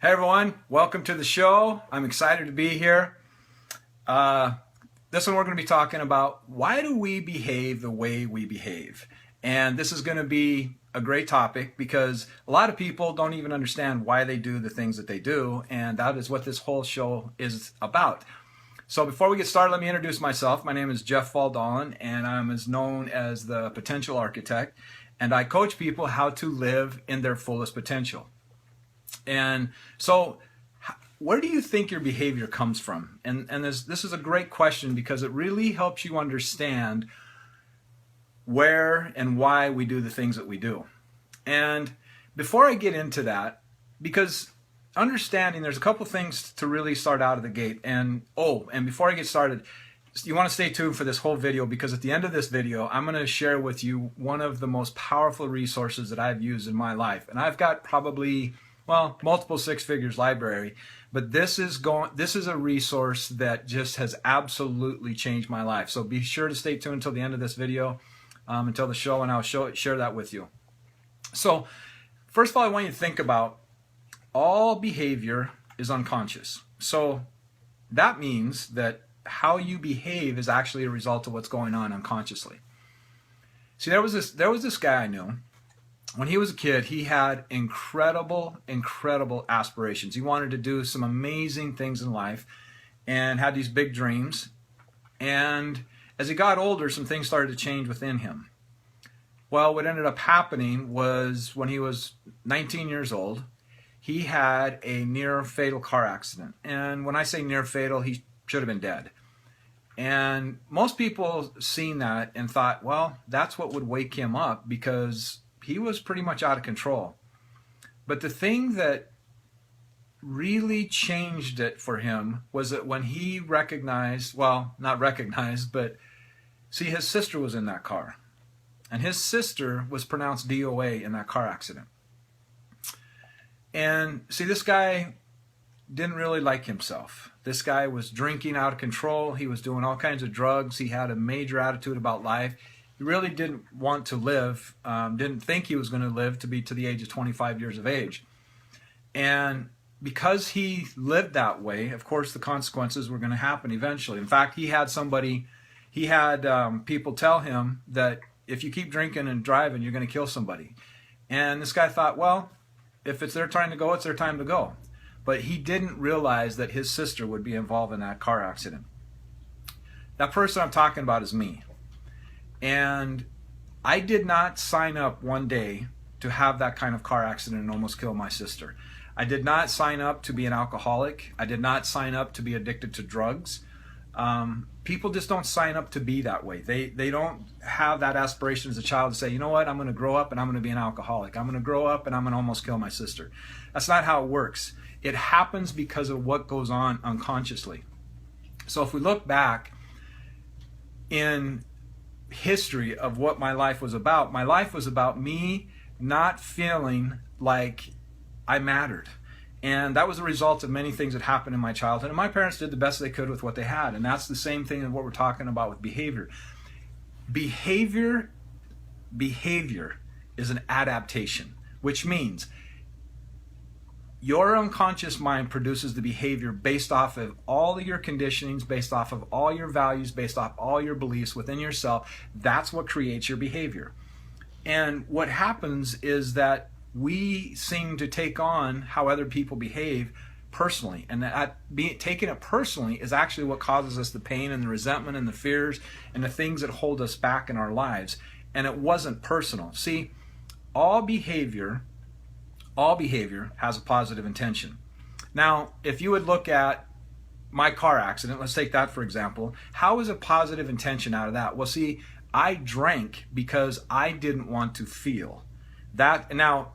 Hey everyone, welcome to the show. I'm excited to be here. This one we're going to be talking about why do we behave the way we behave. And this is going to be a great topic because a lot of people don't even understand why they do the things that they do, and that is what this whole show is about. So before we get started, let me introduce myself. My name is Jeff Faldalen, and I'm known as the Potential Architect, and I coach people how to live in their fullest potential. And so where do you think your behavior comes from? And this is a great question because it really helps you understand where and why we do the things that we do. And before I get into that, because understanding there's a couple things to really start out of the gate. And before I get started, you want to stay tuned for this whole video because at the end of this video, I'm going to share with you one of the most powerful resources that I've used in my life. And I've got probably multiple six figures library, but this is a resource that just has absolutely changed my life. So be sure to stay tuned until the end of this video, until the show, and I'll share that with you. So first of all, I want you to think about all behavior is unconscious. So that means that how you behave is actually a result of what's going on unconsciously. See, there was this guy I knew. When he was a kid, he had incredible aspirations. He wanted to do some amazing things in life and had these big dreams. And as he got older, some things started to change within him. Well, what ended up happening was when he was 19 years old, he had a near fatal car accident. And when I say near fatal, he should have been dead. And most people seen that and thought, well, that's what would wake him up because he was pretty much out of control. But the thing that really changed it for him was that when he recognized, but see, his sister was in that car. And his sister was pronounced DOA in that car accident. And see, this guy didn't really like himself. This guy was drinking out of control. He was doing all kinds of drugs. He had a major attitude about life. He really didn't want to live, didn't think he was going to live to be to the age of 25 years of age. And because he lived that way, of course, the consequences were going to happen eventually. In fact, he had people tell him that if you keep drinking and driving, you're going to kill somebody. And this guy thought, well, if it's their time to go, it's their time to go. But he didn't realize that his sister would be involved in that car accident. That person I'm talking about is me. And I did not sign up one day to have that kind of car accident and almost kill my sister. I did not sign up to be an alcoholic. I did not sign up to be addicted to drugs. People just don't sign up to be that way. They don't have that aspiration as a child to say, you know what, I'm going to grow up and I'm going to be an alcoholic. I'm going to grow up and I'm going to almost kill my sister. That's not how it works. It happens because of what goes on unconsciously. So if we look back in history of what my life was about me not feeling like I mattered. And that was a result of many things that happened in my childhood. And my parents did the best they could with what they had. And that's the same thing as what we're talking about with behavior. Behavior is an adaptation, which means your unconscious mind produces the behavior based off of all of your conditionings, based off of all your values, based off all your beliefs within yourself. That's what creates your behavior. And what happens is that we seem to take on how other people behave personally. And taking it personally is actually what causes us the pain and the resentment and the fears and the things that hold us back in our lives. And it wasn't personal. See, all behavior has a positive intention. Now, if you would look at my car accident, let's take that for example, how is a positive intention out of that? Well, see, I drank because I didn't want to feel that. Now,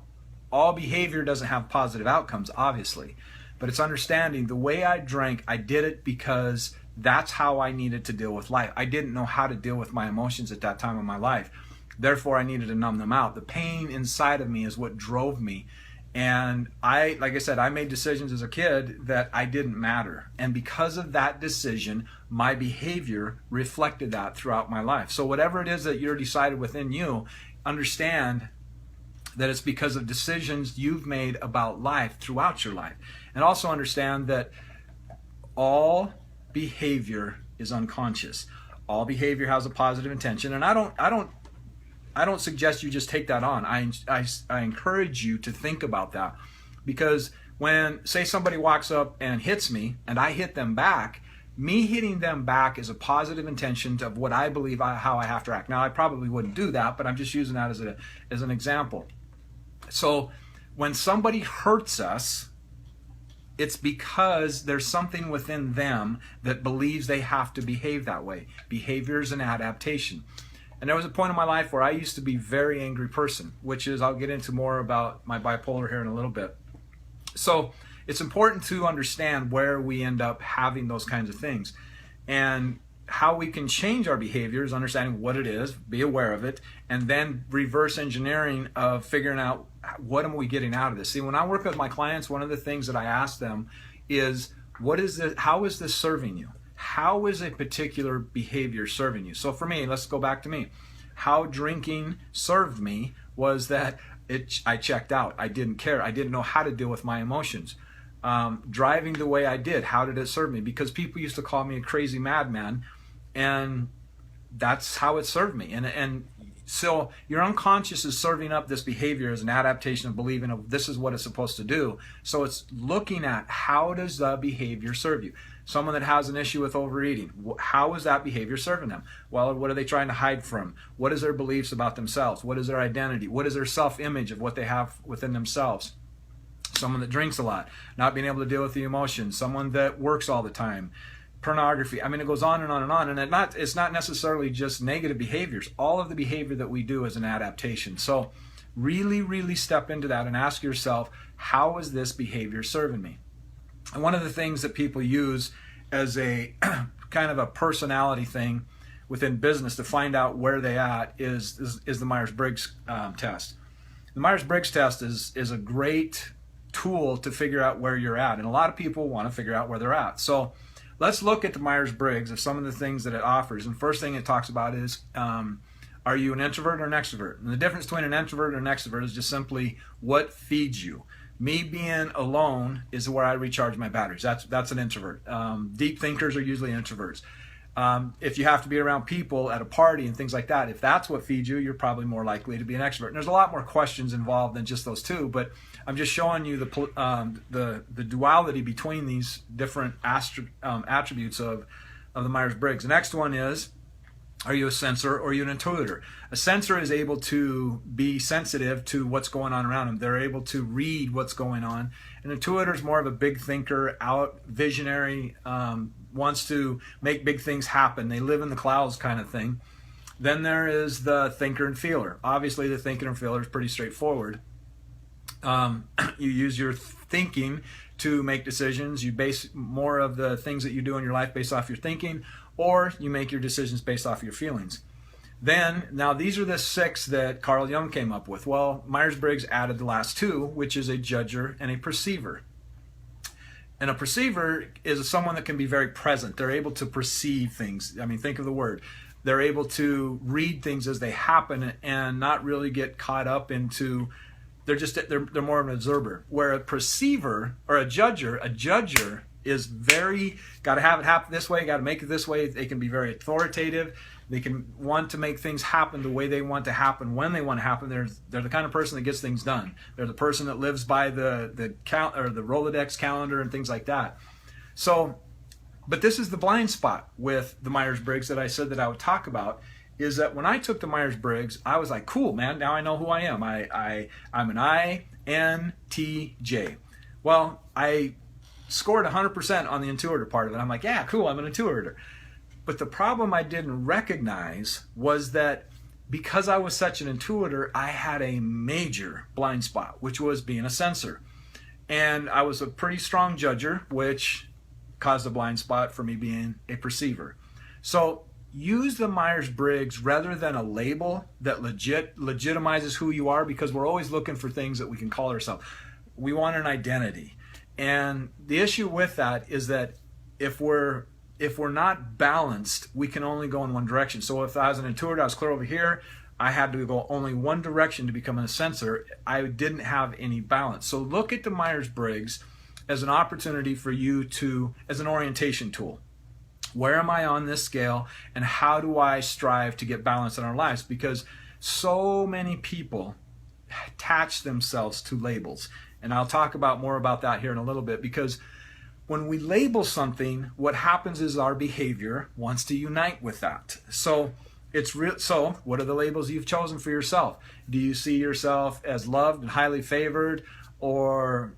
all behavior doesn't have positive outcomes, obviously, but it's understanding the way I drank, I did it because that's how I needed to deal with life. I didn't know how to deal with my emotions at that time of my life. Therefore, I needed to numb them out. The pain inside of me is what drove me. And like I said, I made decisions as a kid that I didn't matter. And because of that decision, my behavior reflected that throughout my life. So whatever it is that you're decided within you, understand that it's because of decisions you've made about life throughout your life. And also understand that all behavior is unconscious. All behavior has a positive intention, and I don't suggest you just take that on. I encourage you to think about that, because when, say, somebody walks up and hits me and I hit them back, me hitting them back is a positive intention of what I believe how I have to act. Now, I probably wouldn't do that, but I'm just using that as an example. So when somebody hurts us, it's because there's something within them that believes they have to behave that way. Behavior is an adaptation. And there was a point in my life where I used to be a very angry person, which is, I'll get into more about my bipolar here in a little bit. So it's important to understand where we end up having those kinds of things. And how we can change our behaviors, understanding what it is, be aware of it, and then reverse engineering of figuring out what am we getting out of this. See, when I work with my clients, one of the things that I ask them is, how is this serving you? How is a particular behavior serving you? So for me, let's go back to me. How drinking served me was that I checked out. I didn't care. I didn't know how to deal with my emotions. Driving the way I did, how did it serve me? Because people used to call me a crazy madman, and that's how it served me. And so your unconscious is serving up this behavior as an adaptation of believing of this is what it's supposed to do. So it's looking at, how does the behavior serve you? Someone that has an issue with overeating, how is that behavior serving them? Well, what are they trying to hide from? What is their beliefs about themselves? What is their identity? What is their self-image of what they have within themselves? Someone that drinks a lot, not being able to deal with the emotions. Someone that works all the time. Pornography. I mean, it goes on and on and on. And it's not necessarily just negative behaviors. All of the behavior that we do is an adaptation. So really, really step into that and ask yourself, how is this behavior serving me? And one of the things that people use as a kind of a personality thing within business to find out where they at is the Myers Briggs test. The Myers Briggs test is a great tool to figure out where you're at, and a lot of people want to figure out where they're at. So let's look at the Myers Briggs of some of the things that it offers. And the first thing it talks about is, are you an introvert or an extrovert? And the difference between an introvert and an extrovert is just simply what feeds you. Me being alone is where I recharge my batteries. That's an introvert. Deep thinkers are usually introverts. If you have to be around people at a party and things like that, if that's what feeds you, you're probably more likely to be an extrovert. And there's a lot more questions involved than just those two, but I'm just showing you the duality between these different attributes of the Myers Briggs. The next one is, are you a sensor or are you an intuitor? A sensor is able to be sensitive to what's going on around them. They're able to read what's going on. An intuitor is more of a big thinker, visionary, wants to make big things happen. They live in the clouds kind of thing. Then there is the thinker and feeler. Obviously, the thinker and feeler is pretty straightforward. You use your thinking to make decisions. You base more of the things that you do in your life based off your thinking, or you make your decisions based off your feelings. Then, now these are the 6 that Carl Jung came up with. Well, Myers Briggs added the last 2, which is a judger and a perceiver. And a perceiver is someone that can be very present. They're able to perceive things. I mean, think of the word. They're able to read things as they happen and not really get caught up into. They're more of an observer. Where a perceiver or a judger is very, got to have it happen this way, got to make it this way. They can be very authoritative. They can want to make things happen the way they want to happen, when they want to happen. They're the kind of person that gets things done. They're the person that lives by the count or the Rolodex calendar and things like that. So, but this is the blind spot with the Myers Briggs that I said that I would talk about. Is that when I took the Myers Briggs, I was like, cool, man. Now I know who I am. I'm an INTJ. Well, I scored 100% on the intuitor part of it. I'm like, yeah, cool. I'm an intuitor. But the problem I didn't recognize was that because I was such an intuitor, I had a major blind spot, which was being a sensor. And I was a pretty strong judger, which caused a blind spot for me being a perceiver. So use the Myers Briggs rather than a label that legitimizes who you are, because we're always looking for things that we can call ourselves. We want an identity. And the issue with that is that if we're not balanced, we can only go in one direction. So if I was an intuitor, I was clear over here, I had to go only one direction to become a sensor. I didn't have any balance. So look at the Myers Briggs as an opportunity for you to, as an orientation tool. Where am I on this scale, and how do I strive to get balance in our lives? Because so many people attach themselves to labels. And I'll talk about more about that here in a little bit, because when we label something, what happens is our behavior wants to unite with that. So so what are the labels you've chosen for yourself? Do you see yourself as loved and highly favored, or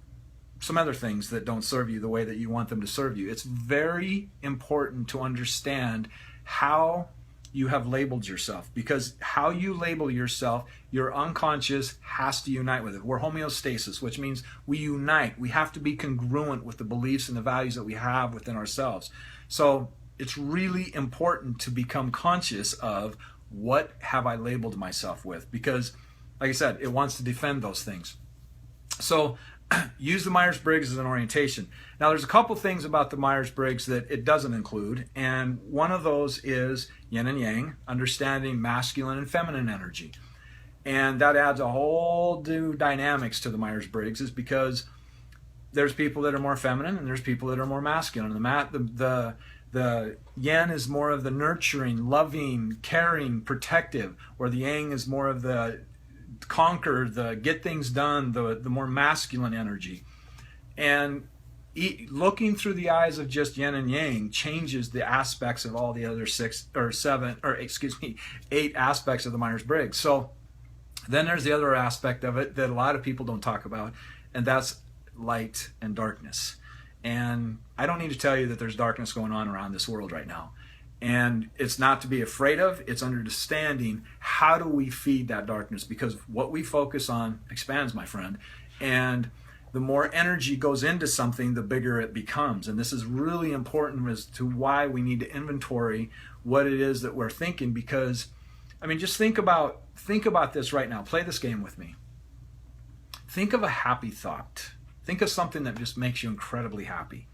some other things that don't serve you the way that you want them to serve you? It's very important to understand how you have labeled yourself, because how you label yourself, your unconscious has to unite with it. We're homeostasis, which means we unite. We have to be congruent with the beliefs and the values that we have within ourselves. So it's really important to become conscious of, what have I labeled myself with? Because, like I said, it wants to defend those things. So use the Myers Briggs as an orientation. Now, there's a couple things about the Myers Briggs that it doesn't include, and one of those is Yin and Yang, understanding masculine and feminine energy. And that adds a whole new dynamics to the Myers Briggs, is because there's people that are more feminine and there's people that are more masculine. The Yin is more of the nurturing, loving, caring, protective, where the Yang is more of the conquer, the get things done, the more masculine energy. And looking through the eyes of just Yin and Yang changes the aspects of all the other 8 aspects of the Myers-Briggs. So then there's the other aspect of it that a lot of people don't talk about, and that's light and darkness. And I don't need to tell you that there's darkness going on around this world right now. And it's not to be afraid of, it's understanding how do we feed that darkness, because what we focus on expands, my friend. And the more energy goes into something, the bigger it becomes. And this is really important as to why we need to inventory what it is that we're thinking, because, I mean, just think about this right now. Play this game with me. Think of a happy thought. Think of something that just makes you incredibly happy.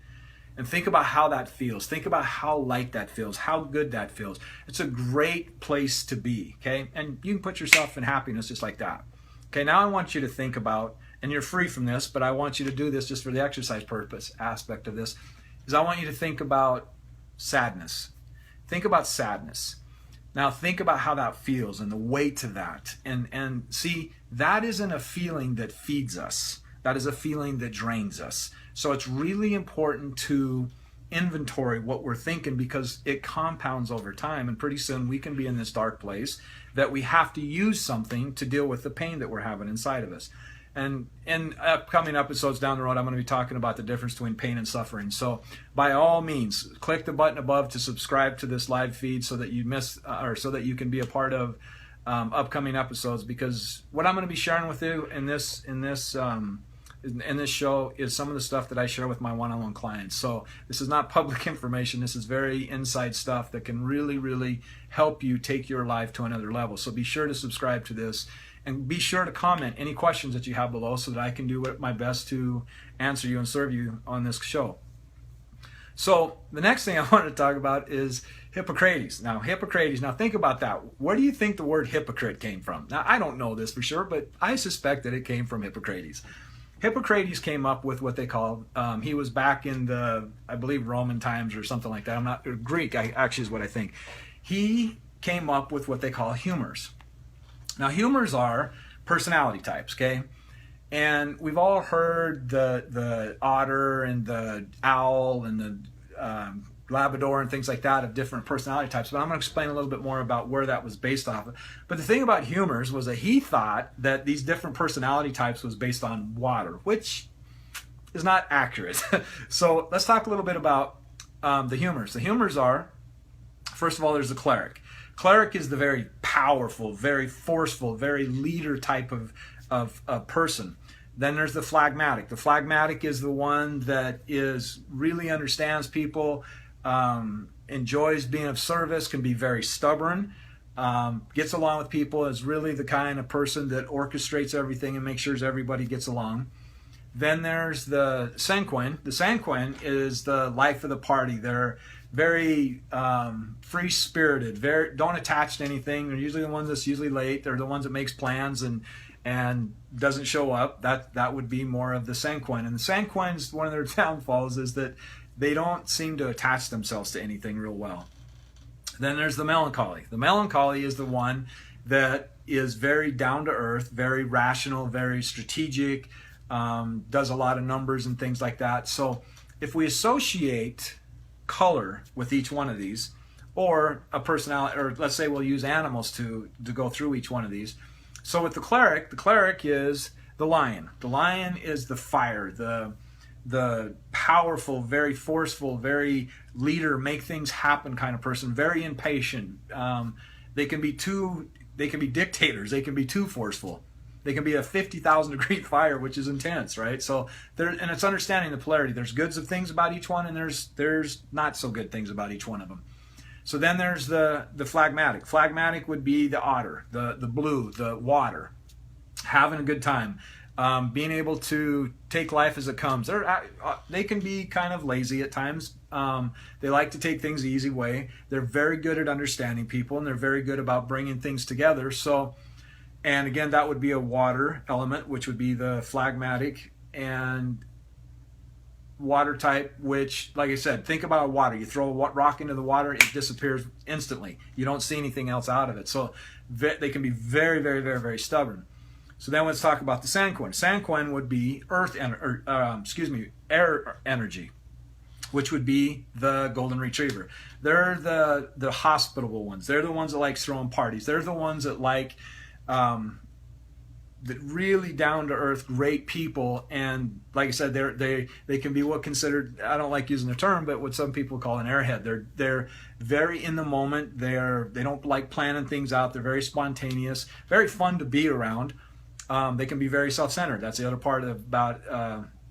And think about how that feels. Think about how light that feels, how good that feels. It's a great place to be, okay? And you can put yourself in happiness just like that. Okay, now I want you to think about, and you're free from this, but I want you to do this just for the exercise purpose aspect of this, is I want you to think about sadness. Think about sadness. Now think about how that feels and the weight of that. And see, that isn't a feeling that feeds us. That is a feeling that drains us. So it's really important to inventory what we're thinking, because it compounds over time, and pretty soon we can be in this dark place that we have to use something to deal with the pain that we're having inside of us. And in upcoming episodes down the road, I'm going to be talking about the difference between pain and suffering. So by all means, click the button above to subscribe to this live feed so that you so that you can be a part of upcoming episodes, because what I'm going to be sharing with you in this show is some of the stuff that I share with my one-on-one clients. So this is not public information. This is very inside stuff that can really, really help you take your life to another level. So be sure to subscribe to this, and be sure to comment any questions that you have below so that I can do my best to answer you and serve you on this show. So the next thing I want to talk about is Hippocrates. Now think about that. Where do you think the word hypocrite came from? Now, I don't know this for sure, but I suspect that it came from Hippocrates. Hippocrates came up with what they called, he was back in the, I believe, Roman times or something like that. I'm not, Greek actually is what I think. He came up with what they call humors. Now, humors are personality types, okay? And we've all heard the otter and the owl and the Labrador and things like that of different personality types, but I'm going to explain a little bit more about where that was based off of. But the thing about humors was that he thought that these different personality types was based on water, which is not accurate. So let's talk a little bit about the humors. The humors are, first of all, there's the cleric. Cleric is the very powerful, very forceful, very leader type of person. Then there's the phlegmatic. The phlegmatic is the one that really understands people, enjoys being of service, can be very stubborn, gets along with people, is really the kind of person that orchestrates everything and makes sure everybody gets along. Then there's the sanguine. The sanguine is the life of the party. very free spirited, very don't attach to anything. They're usually the ones that's usually late. They're the ones that makes plans and doesn't show up. That would be more of the sanguine. And the sanguines, one of their downfalls is that they don't seem to attach themselves to anything real well. Then there's the melancholy. The melancholy is the one that is very down to earth, very rational, very strategic, does a lot of numbers and things like that. So if we associate color with each one of these, or a personality, or let's say we'll use animals to go through each one of these. So with the cleric is the lion. The lion is the fire, the powerful, very forceful, very leader, make things happen kind of person, very impatient. They can be dictators, they can be too forceful. They can be a 50,000 degree fire, which is intense, right? So and it's understanding the polarity. There's good things about each one, and there's not so good things about each one of them. So then there's the phlegmatic. Phlegmatic would be the otter, the blue, the water, having a good time, being able to take life as it comes. They can be kind of lazy at times. They like to take things the easy way. They're very good at understanding people, and they're very good about bringing things together. So, and again, that would be a water element, which would be the phlegmatic, and water type, which, like I said, think about water. You throw a rock into the water, it disappears instantly. You don't see anything else out of it. So they can be very, very, very, very stubborn. So then let's talk about the sanguine. Sanguine would be air energy, which would be the golden retriever. They're the hospitable ones. They're the ones that like throwing parties. They're the ones that like that really down to earth, great people. And like I said, they can be what considered, I don't like using the term, but what some people call an airhead. They're very in the moment. They don't like planning things out. They're very spontaneous, very fun to be around. They can be very self-centered. That's the other part about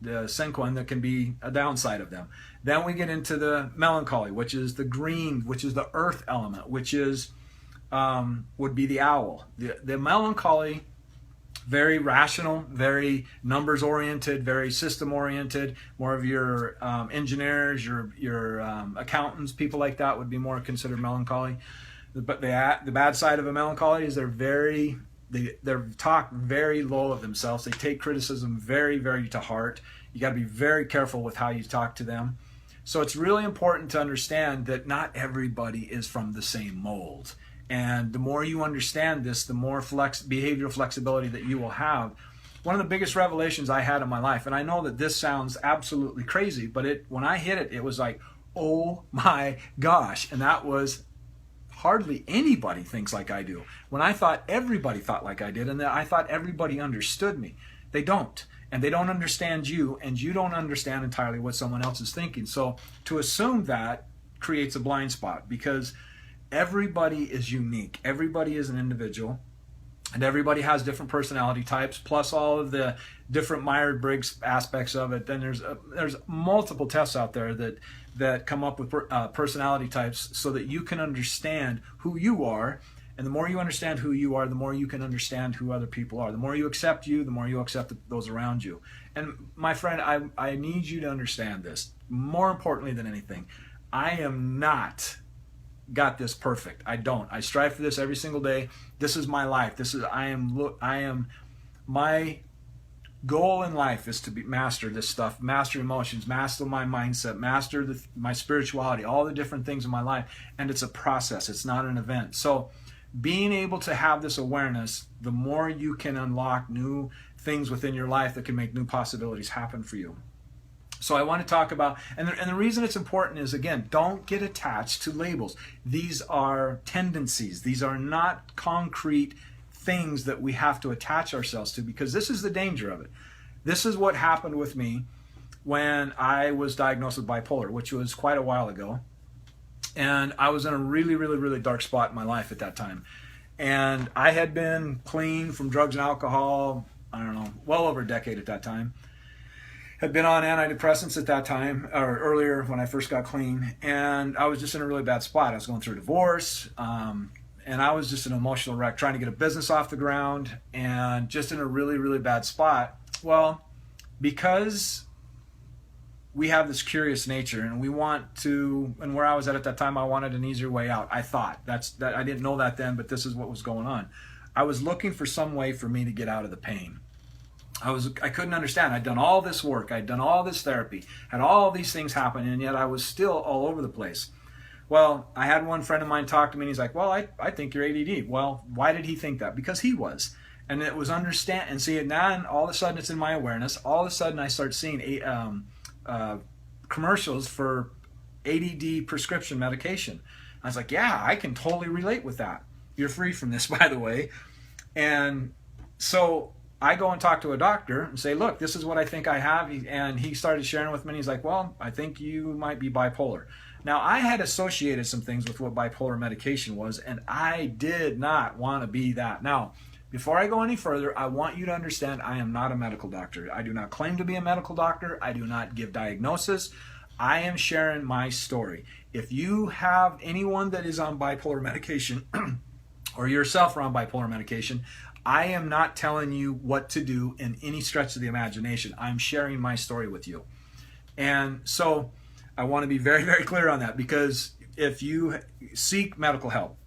the sanguine that can be a downside of them. Then we get into the melancholy, which is the green, which is the earth element, which is would be the owl. The melancholy, very rational, very numbers oriented, very system oriented. More of your engineers, your accountants, people like that would be more considered melancholy. But the bad side of a melancholy is they're talk very low of themselves. They take criticism very, very to heart. You got to be very careful with how you talk to them. So it's really important to understand that not everybody is from the same mold. And the more you understand this, the more behavioral flexibility that you will have. One of the biggest revelations I had in my life, and I know that this sounds absolutely crazy, but when I hit it, it was like, oh my gosh. And that was, hardly anybody thinks like I do. When I thought everybody thought like I did, and that I thought everybody understood me. They don't. And they don't understand you, and you don't understand entirely what someone else is thinking. So to assume that creates a blind spot, because everybody is unique. Everybody is an individual, and everybody has different personality types, plus all of the different Myers Briggs aspects of it. Then there's multiple tests out there that come up with personality types so that you can understand who you are. And the more you understand who you are, the more you can understand who other people are. The more you accept you, the more you accept those around you. And my friend, I need you to understand this. More importantly than anything, I am not got this perfect. I don't. I strive for this every single day. This is my life. My goal in life is to master this stuff, master emotions, master my mindset, master my spirituality, all the different things in my life. And it's a process. It's not an event. So being able to have this awareness, the more you can unlock new things within your life that can make new possibilities happen for you. So I want to talk about, and the reason it's important is, again, don't get attached to labels. These are tendencies. These are not concrete things that we have to attach ourselves to, because this is the danger of it. This is what happened with me when I was diagnosed with bipolar, which was quite a while ago. And I was in a really, really, really dark spot in my life at that time. And I had been clean from drugs and alcohol, I don't know, well over a decade at that time. Had been on antidepressants at that time, or earlier when I first got clean, and I was just in a really bad spot. I was going through a divorce, and I was just an emotional wreck, trying to get a business off the ground, and just in a really, really bad spot. Well, because we have this curious nature, and we want to, and where I was at that time, I wanted an easier way out. I thought that I didn't know that then, but this is what was going on. I was looking for some way for me to get out of the pain. I couldn't understand. I'd done all this work, I'd done all this therapy, had all these things happen, and yet I was still all over the place. Well, I had one friend of mine talk to me, and he's like, well, I think you're ADD. Well, why did he think that? Because he was. And it was understand, and see it now, and all of a sudden it's in my awareness. All of a sudden I start seeing commercials for ADD prescription medication. I was like, yeah, I can totally relate with that. You're free from this, by the way. And so I go and talk to a doctor and say, look, this is what I think I have. And he started sharing with me. And he's like, well, I think you might be bipolar. Now, I had associated some things with what bipolar medication was, and I did not want to be that. Now, before I go any further, I want you to understand I am not a medical doctor. I do not claim to be a medical doctor. I do not give diagnosis. I am sharing my story. If you have anyone that is on bipolar medication or yourself are on bipolar medication, I am not telling you what to do in any stretch of the imagination. I'm sharing my story with you. And so I want to be very, very clear on that, because if you seek medical help,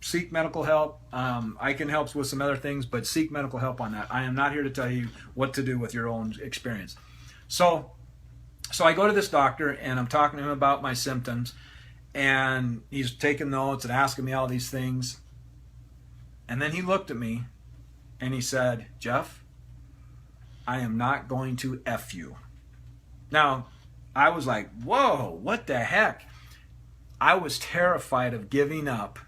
I can help with some other things, but seek medical help on that. I am not here to tell you what to do with your own experience. So I go to this doctor, and I'm talking to him about my symptoms, and he's taking notes and asking me all these things. And then he looked at me and he said, Jeff, I am not going to F you. Now, I was like, whoa, what the heck? I was terrified of giving up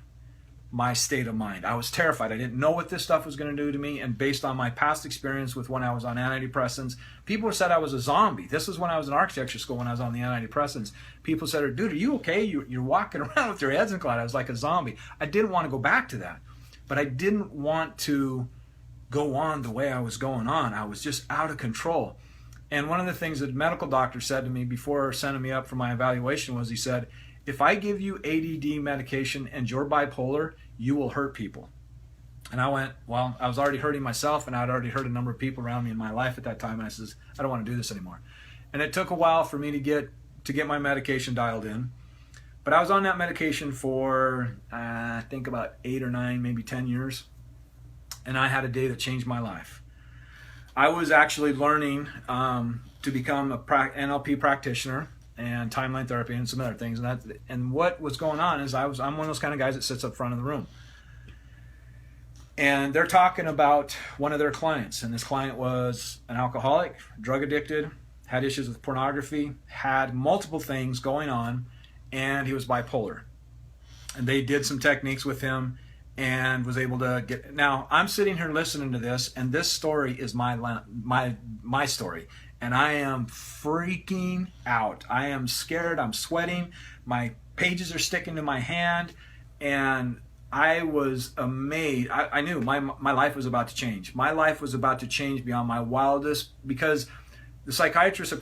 my state of mind. I was terrified. I didn't know what this stuff was going to do to me. And based on my past experience with when I was on antidepressants, people said I was a zombie. This was when I was in architecture school, when I was on the antidepressants. People said, dude, are you okay? You're walking around with your heads in cloud. I was like a zombie. I didn't want to go back to that. But I didn't want to go on the way I was going on. I was just out of control. And one of the things that the medical doctor said to me before sending me up for my evaluation was, he said, if I give you ADD medication and you're bipolar, you will hurt people. And I went, well, I was already hurting myself, and I'd already hurt a number of people around me in my life at that time. And I says, I don't want to do this anymore. And it took a while for me to get my medication dialed in. But I was on that medication for, I think about 8 or 9, maybe 10 years. And I had a day that changed my life. I was actually learning to become a NLP practitioner and timeline therapy and some other things. And what was going on is I'm one of those kind of guys that sits up front of the room. And they're talking about one of their clients. And this client was an alcoholic, drug addicted, had issues with pornography, had multiple things going on, and he was bipolar. And they did some techniques with him and was able to get. Now, I'm sitting here listening to this, and this story is my story. And I am freaking out. I am scared. I'm sweating. My pages are sticking to my hand. And I was amazed. I knew my life was about to change. My life was about to change beyond my wildest, because the psychiatrist that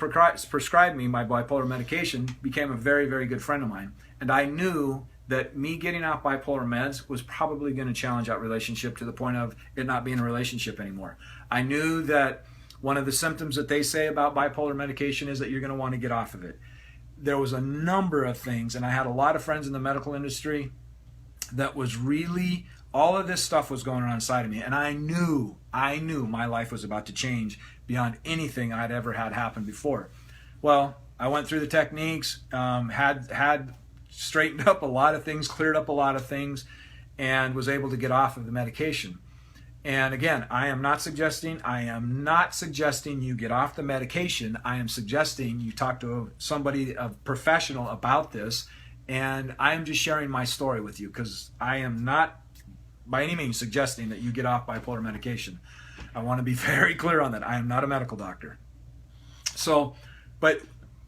prescribed me my bipolar medication became a very, very good friend of mine. And I knew that me getting off bipolar meds was probably going to challenge that relationship to the point of it not being a relationship anymore. I knew that one of the symptoms that they say about bipolar medication is that you're going to want to get off of it. There was a number of things, and I had a lot of friends in the medical industry that was really, all of this stuff was going on inside of me, and I knew my life was about to change beyond anything I'd ever had happen before. Well, I went through the techniques, had straightened up a lot of things, cleared up a lot of things, and was able to get off of the medication. And again, I am not suggesting you get off the medication. I am suggesting you talk to somebody, a professional, about this. And I am just sharing my story with you, because I am not by any means suggesting that you get off bipolar medication. I want to be very clear on that. I am not a medical doctor. So, but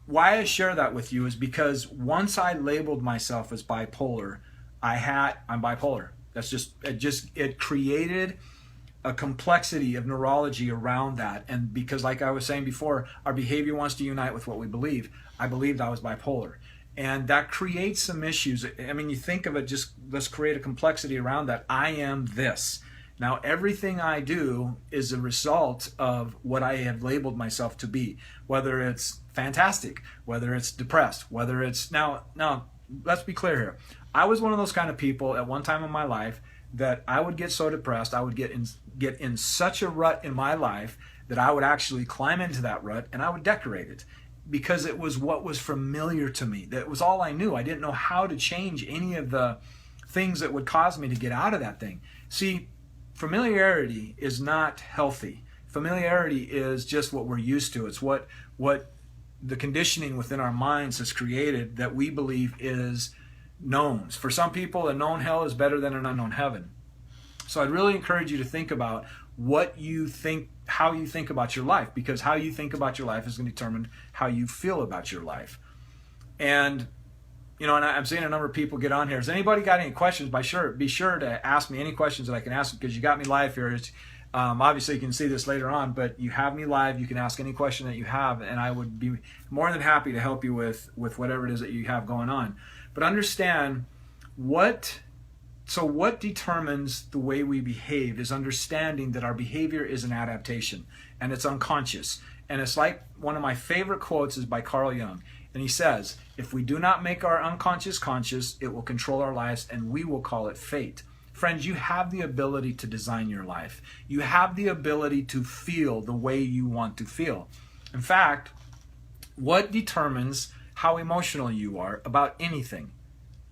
why I share that with you is because once I labeled myself as bipolar, I'm bipolar. It created a complexity of neurology around that. And because, like I was saying before, our behavior wants to unite with what we believe. I believed I was bipolar. And that creates some issues. I mean, you think of it, just let's create a complexity around that. I am this. Now, everything I do is a result of what I have labeled myself to be, whether it's fantastic. Whether it's depressed, whether it's now let's be clear here. I was one of those kind of people at one time in my life that I would get so depressed, I would get in such a rut in my life that I would actually climb into that rut and I would decorate it, because it was what was familiar to me. That was all I knew. I didn't know how to change any of the things that would cause me to get out of that thing. See, familiarity is not healthy. Familiarity is just what we're used to. It's what the conditioning within our minds has created that we believe is knowns. For some people, a known hell is better than an unknown heaven. So I'd really encourage you to think about what you think, how you think about your life, because how you think about your life is going to determine how you feel about your life. And and I'm seeing a number of people get on here. Has anybody got any questions? Be sure to ask me any questions that I can ask, because you got me live here. Obviously, you can see this later on, but you have me live. You can ask any question that you have, and I would be more than happy to help you with whatever it is that you have going on. But understand what determines the way we behave is understanding that our behavior is an adaptation, and it's unconscious. And it's like one of my favorite quotes is by Carl Jung. And he says, if we do not make our unconscious conscious, it will control our lives, and we will call it fate. Friends, you have the ability to design your life. You have the ability to feel the way you want to feel. In fact, what determines how emotional you are about anything?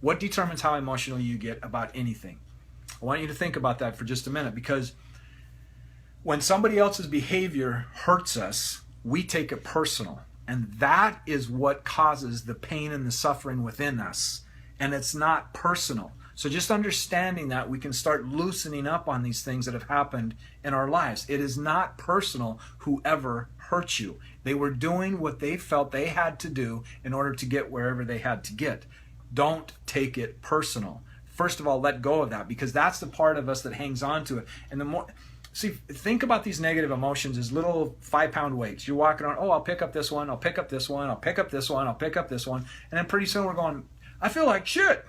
What determines how emotional you get about anything? I want you to think about that for just a minute, because when somebody else's behavior hurts us, we take it personal. And that is what causes the pain and the suffering within us. And it's not personal. So just understanding that, we can start loosening up on these things that have happened in our lives. It is not personal, whoever hurt you. They were doing what they felt they had to do in order to get wherever they had to get. Don't take it personal. First of all, let go of that, because that's the part of us that hangs on to it. And the more, think about these negative emotions as little 5-pound weights. You're walking around, I'll pick up this one, I'll pick up this one, I'll pick up this one, I'll pick up this one. And then pretty soon we're going, I feel like shit.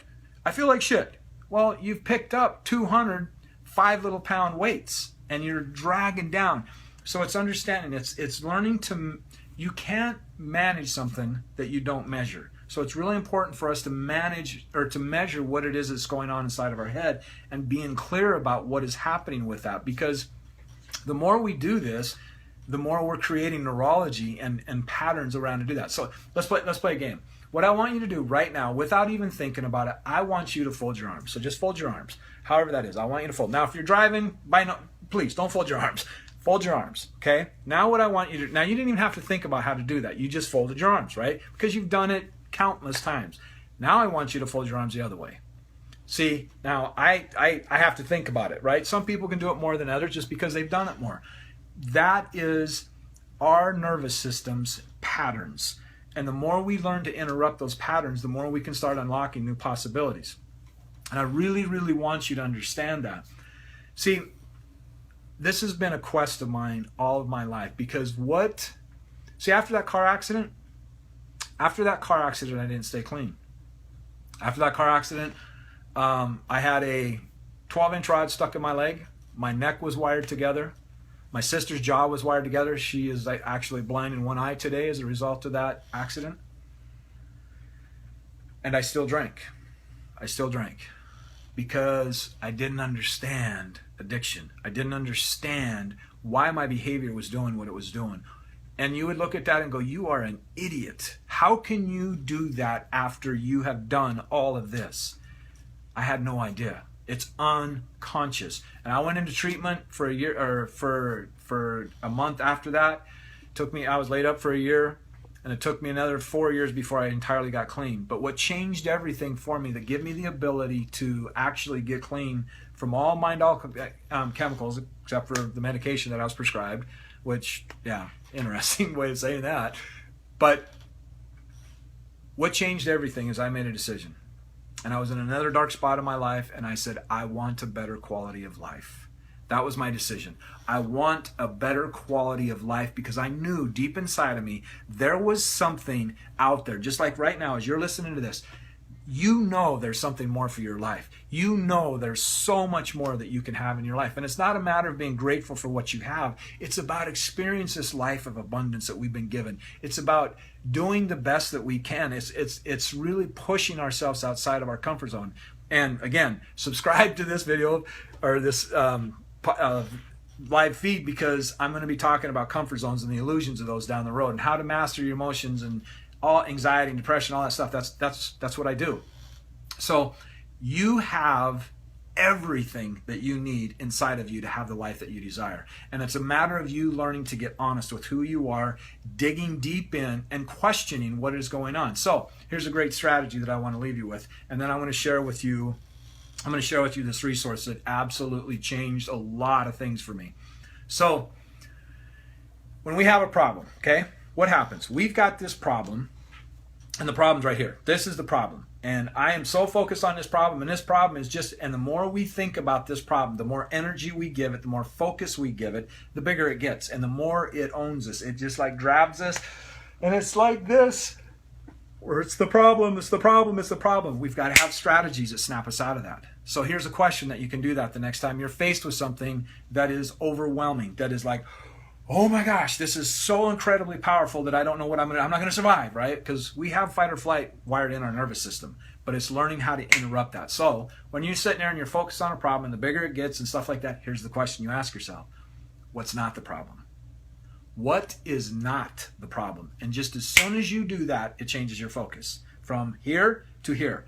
I feel like shit. Well, you've picked up 200 5-little-pound weights and you're dragging down. So it's understanding, it's learning to, you can't manage something that you don't measure. So it's really important for us to manage or to measure what it is that's going on inside of our head and being clear about what is happening with that. Because the more we do this, the more we're creating neurology and patterns around to do that. So let's play a game. What I want you to do right now, without even thinking about it, I want you to fold your arms. So just fold your arms, however that is. I want you to fold. Now, if you're driving, please don't fold your arms. Fold your arms, okay? Now what I want you to, now you didn't even have to think about how to do that. You just folded your arms, right? Because you've done it countless times. Now I want you to fold your arms the other way. See, now I have to think about it, right? Some people can do it more than others just because they've done it more. That is our nervous system's patterns. And the more we learn to interrupt those patterns, the more we can start unlocking new possibilities. And I really, really want you to understand that. See, this has been a quest of mine all of my life, because after that car accident, I didn't stay clean. After that car accident, I had a 12-inch rod stuck in my leg. My neck was wired together. My sister's jaw was wired together. She is actually blind in one eye today as a result of that accident. And I still drank. Because I didn't understand addiction. I didn't understand why my behavior was doing what it was doing. And you would look at that and go, you are an idiot. How can you do that after you have done all of this? I had no idea. It's unconscious. And I went into treatment for a year, or for a month after that. I was laid up for a year, and it took me another 4 years before I entirely got clean. But what changed everything for me, that gave me the ability to actually get clean from all chemicals, except for the medication that I was prescribed, which, yeah, interesting way of saying that. But what changed everything is I made a decision. And I was in another dark spot in my life, and I said, I want a better quality of life. That was my decision. I want a better quality of life, because I knew deep inside of me there was something out there. Just like right now, as you're listening to this, you know there's something more for your life. You know there's so much more that you can have in your life. And it's not a matter of being grateful for what you have. It's about experiencing this life of abundance that we've been given. It's about doing the best that we can. It's really pushing ourselves outside of our comfort zone. And again, subscribe to this video or this live feed, because I'm going to be talking about comfort zones and the illusions of those down the road, and how to master your emotions and all anxiety and depression, all that stuff. That's what I do. So you have everything that you need inside of you to have the life that you desire. And it's a matter of you learning to get honest with who you are, digging deep in and questioning what is going on. So here's a great strategy that I want to leave you with. And then I'm going to share with you this resource that absolutely changed a lot of things for me. So when we have a problem, okay, what happens? We've got this problem, and the problem's right here. This is the problem. And I am so focused on this problem, and this problem is just, and the more we think about this problem, the more energy we give it, the more focus we give it, the bigger it gets, and the more it owns us. It just like grabs us, and it's like this, where it's the problem, it's the problem, it's the problem. We've got to have strategies that snap us out of that. So here's a question that you can do that the next time you're faced with something that is overwhelming, that is like, oh my gosh, this is so incredibly powerful that I don't know what I'm not going to survive, right? Because we have fight or flight wired in our nervous system, but it's learning how to interrupt that. So when you're sitting there and you're focused on a problem, and the bigger it gets and stuff like that, here's the question you ask yourself. What's not the problem? What is not the problem? And just as soon as you do that, it changes your focus from here to here.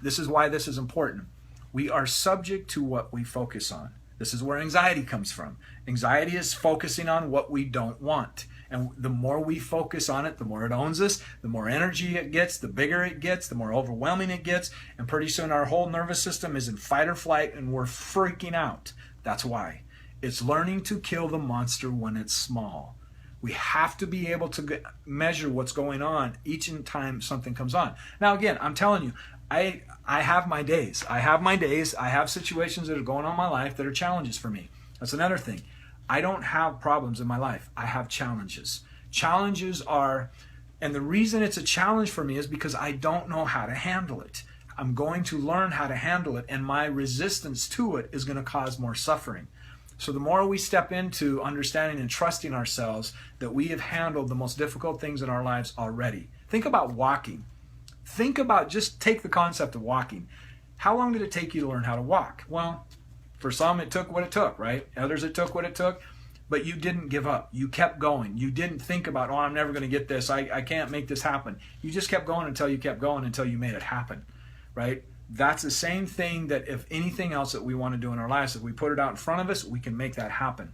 This is why this is important. We are subject to what we focus on. This is where anxiety comes from. Anxiety is focusing on what we don't want. And the more we focus on it, the more it owns us, the more energy it gets, the bigger it gets, the more overwhelming it gets. And pretty soon our whole nervous system is in fight or flight, and we're freaking out. That's why. It's learning to kill the monster when it's small. We have to be able to measure what's going on each time something comes on. Now again, I'm telling you, I have my days. I have situations that are going on in my life that are challenges for me. That's another thing. I don't have problems in my life. I have challenges. Challenges are, and the reason it's a challenge for me is because I don't know how to handle it. I'm going to learn how to handle it, and my resistance to it is going to cause more suffering. So the more we step into understanding and trusting ourselves that we have handled the most difficult things in our lives already. Think about walking. Just take the concept of walking. How long did it take you to learn how to walk? Well, for some it took what it took, right? Others it took what it took, but you didn't give up. You kept going. You didn't think about, oh, I'm never going to get this. I can't make this happen. You just kept going until you made it happen, right? That's the same thing that if anything else that we want to do in our lives, if we put it out in front of us, we can make that happen.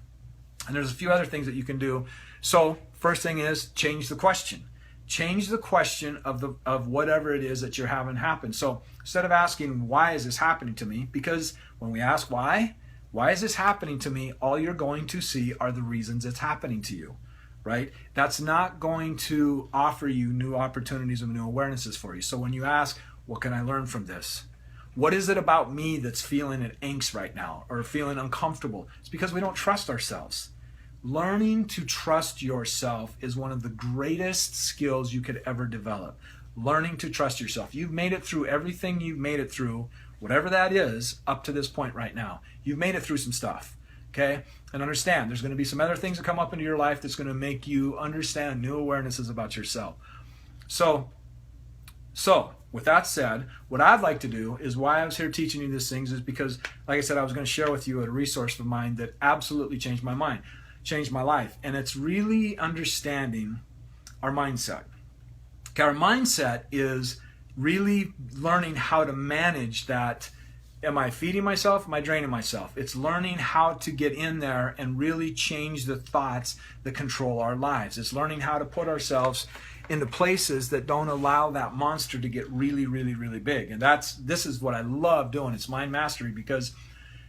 And there's a few other things that you can do. So first thing is change the question. Change the question of whatever it is that you're having happen. So instead of asking, why is this happening to me? Because when we ask why is this happening to me? All you're going to see are the reasons it's happening to you, right? That's not going to offer you new opportunities and new awarenesses for you. So when you ask, what can I learn from this? What is it about me that's feeling an angst right now or feeling uncomfortable? It's because we don't trust ourselves. Learning to trust yourself is one of the greatest skills you could ever develop. Learning to trust yourself. You've made it through everything you've made it through, whatever that is, up to this point right now. You've made it through some stuff, okay? And understand, there's going to be some other things that come up into your life that's going to make you understand new awarenesses about yourself. So with that said, what I'd like to do is why I was here teaching you these things is because, like I said, I was going to share with you a resource of mine that absolutely changed my life. And it's really understanding our mindset. Okay, our mindset is really learning how to manage that. Am I feeding myself? Am I draining myself? It's learning how to get in there and really change the thoughts that control our lives. It's learning how to put ourselves into places that don't allow that monster to get really, really, really big. And this is what I love doing. It's mind mastery, because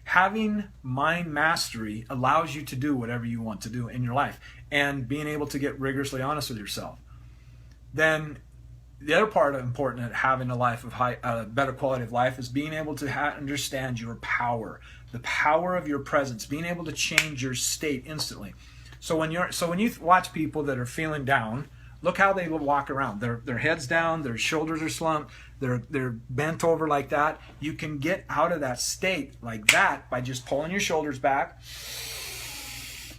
having mind mastery allows you to do whatever you want to do in your life, and being able to get rigorously honest with yourself. Then the other part of important at having a life of better quality of life is being able to understand your power, the power of your presence, being able to change your state instantly. So when you watch people that are feeling down, Look how they walk around. Their heads down, their shoulders are slumped, they're bent over like that. You can get out of that state like that by just pulling your shoulders back,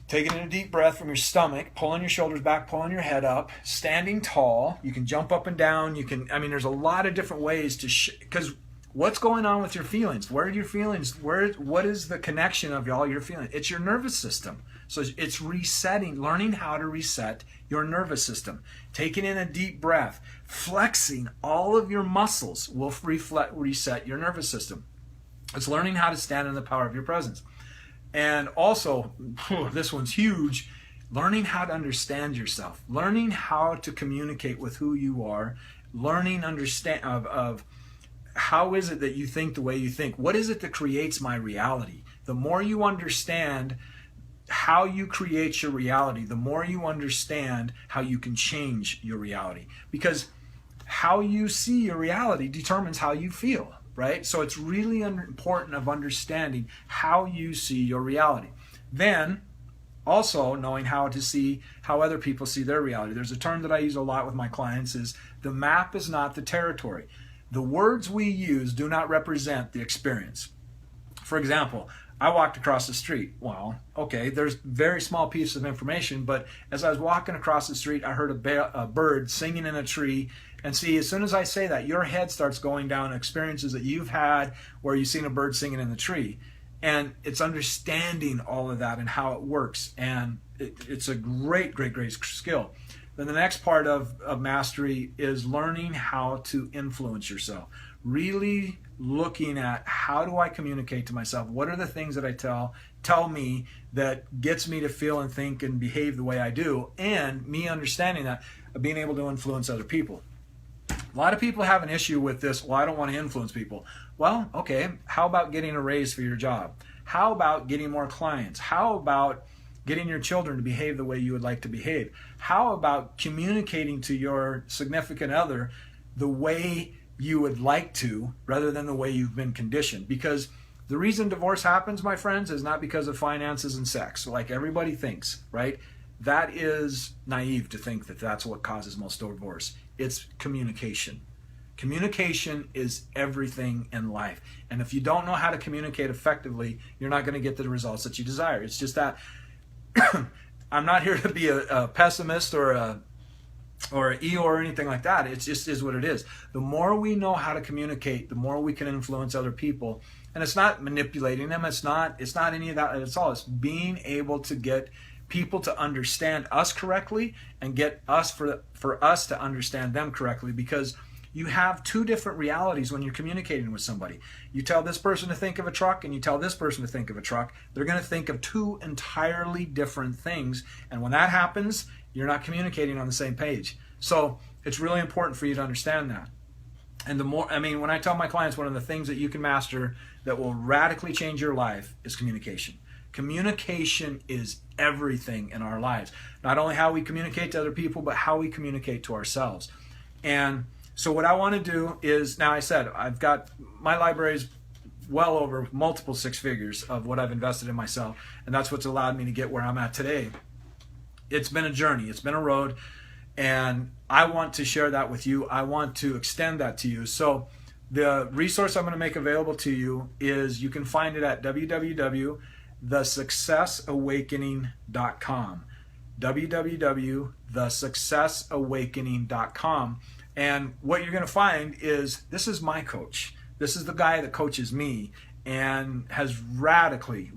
taking in a deep breath from your stomach, pulling your shoulders back, pulling your head up, standing tall. You can jump up and down. There's a lot of different ways to, because what's going on with your feelings? Where are your feelings? What is the connection of all your feelings? It's your nervous system. So it's resetting, learning how to reset your nervous system. Taking in a deep breath, flexing all of your muscles will reset your nervous system. It's learning how to stand in the power of your presence. And also, this one's huge, learning how to understand yourself, learning how to communicate with who you are, learning of how is it that you think the way you think? What is it that creates my reality? The more you understand how you create your reality, the more you understand how you can change your reality. Because how you see your reality determines how you feel, right? So it's really important of understanding how you see your reality. Then also knowing how to see how other people see their reality. There's a term that I use a lot with my clients is the map is not the territory. The words we use do not represent the experience. For example, I walked across the street. Well, okay, there's very small piece of information, but as I was walking across the street, I heard a bird singing in a tree. And see, as soon as I say that, your head starts going down experiences that you've had where you've seen a bird singing in the tree. And it's understanding all of that and how it works. And it's a great, great, great skill. Then the next part of mastery is learning how to influence yourself. Really looking at how do I communicate to myself? What are the things that I tell me that gets me to feel and think and behave the way I do? And me understanding that, of being able to influence other people. A lot of people have an issue with this, well, I don't want to influence people. Well, okay, how about getting a raise for your job? How about getting more clients? How about getting your children to behave the way you would like to behave? How about communicating to your significant other the way you would like to rather than the way you've been conditioned? Because the reason divorce happens, my friends, is not because of finances and sex, like everybody thinks, right? That is naive to think that that's what causes most divorce. It's communication. Communication is everything in life. And if you don't know how to communicate effectively, you're not going to get the results that you desire. It's just that I'm not here to be a pessimist or an Eeyore or anything like that. It just is what it is. The more we know how to communicate, the more we can influence other people. And it's not manipulating them. It's not any of that at all. It's being able to get people to understand us correctly and get us for us to understand them correctly, because you have two different realities when you're communicating with somebody. You tell this person to think of a truck and you tell this person to think of a truck. They're going to think of two entirely different things. And when that happens, you're not communicating on the same page. So it's really important for you to understand that. And the more, when I tell my clients one of the things that you can master that will radically change your life is communication. Communication is everything in our lives. Not only how we communicate to other people, but how we communicate to ourselves. And so what I want to do is, now I said, I've got, my library's well over multiple six figures of what I've invested in myself. And that's what's allowed me to get where I'm at today. It's been a journey. It's been a road. And I want to share that with you. I want to extend that to you. So the resource I'm going to make available to you is, you can find it at www.thesuccessawakening.com. www.thesuccessawakening.com. And what you're going to find is, this is my coach. This is the guy that coaches me and has radically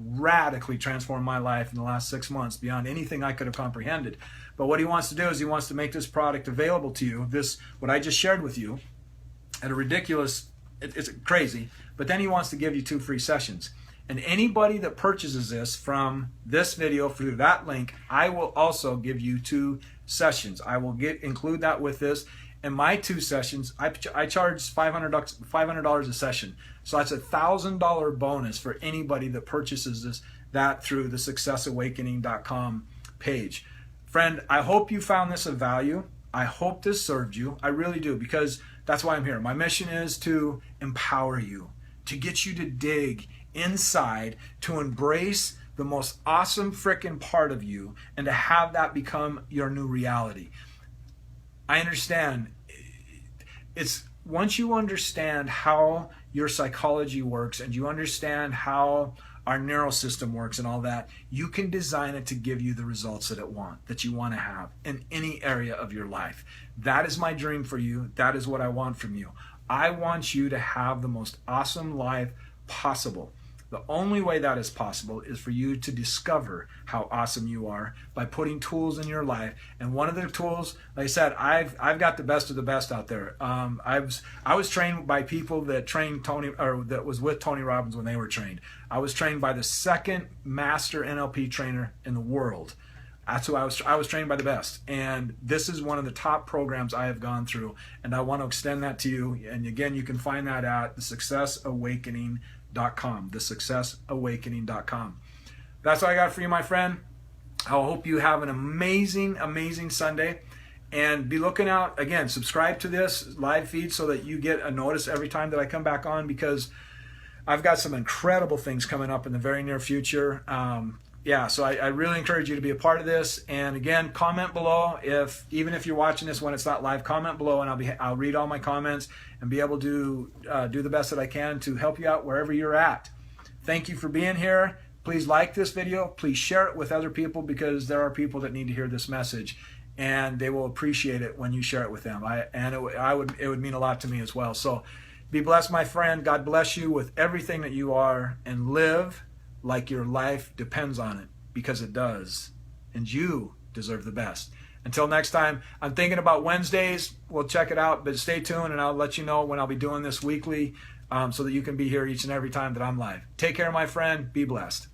transformed my life in the last 6 months beyond anything I could have comprehended. But what he wants to do is he wants to make this product available to you, this, what I just shared with you, at a ridiculous, it's crazy, but then he wants to give you 2 free sessions. And anybody that purchases this from this video through that link, I will also give you 2 sessions. I will include that with this. And my 2 sessions, I charge $500 a session. So that's a $1,000 bonus for anybody that purchases that through the successawakening.com page. Friend, I hope you found this of value. I hope this served you. I really do, because that's why I'm here. My mission is to empower you, to get you to dig inside, to embrace the most awesome frickin' part of you, and to have that become your new reality. I understand. It's once you understand how your psychology works and you understand how our neural system works and all that, you can design it to give you the results that you want to have in any area of your life. That is my dream for you. That is what I want from you. I want you to have the most awesome life possible. The only way that is possible is for you to discover how awesome you are by putting tools in your life. And one of the tools, like I said, I've got the best of the best out there. I was trained by people that trained Tony, or that was with Tony Robbins when they were trained. I was trained by the second master NLP trainer in the world. That's who I was trained by the best. And this is one of the top programs I have gone through. And I want to extend that to you. And again, you can find that at thesuccessawakening.com. thesuccessawakening.com. That's all I got for you, my friend. I hope you have an amazing, amazing Sunday. And be looking out, again, subscribe to this live feed so that you get a notice every time that I come back on, because I've got some incredible things coming up in the very near future. So I really encourage you to be a part of this. And again, comment below. Even if you're watching this when it's not live, comment below, and I'll read all my comments and be able to do the best that I can to help you out wherever you're at. Thank you for being here. Please like this video. Please share it with other people, because there are people that need to hear this message, and they will appreciate it when you share it with them. It would mean a lot to me as well. So be blessed, my friend. God bless you with everything that you are, and live like your life depends on it, because it does, and you deserve the best. Until next time, I'm thinking about Wednesdays. We'll check it out, but stay tuned, and I'll let you know when I'll be doing this weekly, so that you can be here each and every time that I'm live. Take care, my friend. Be blessed.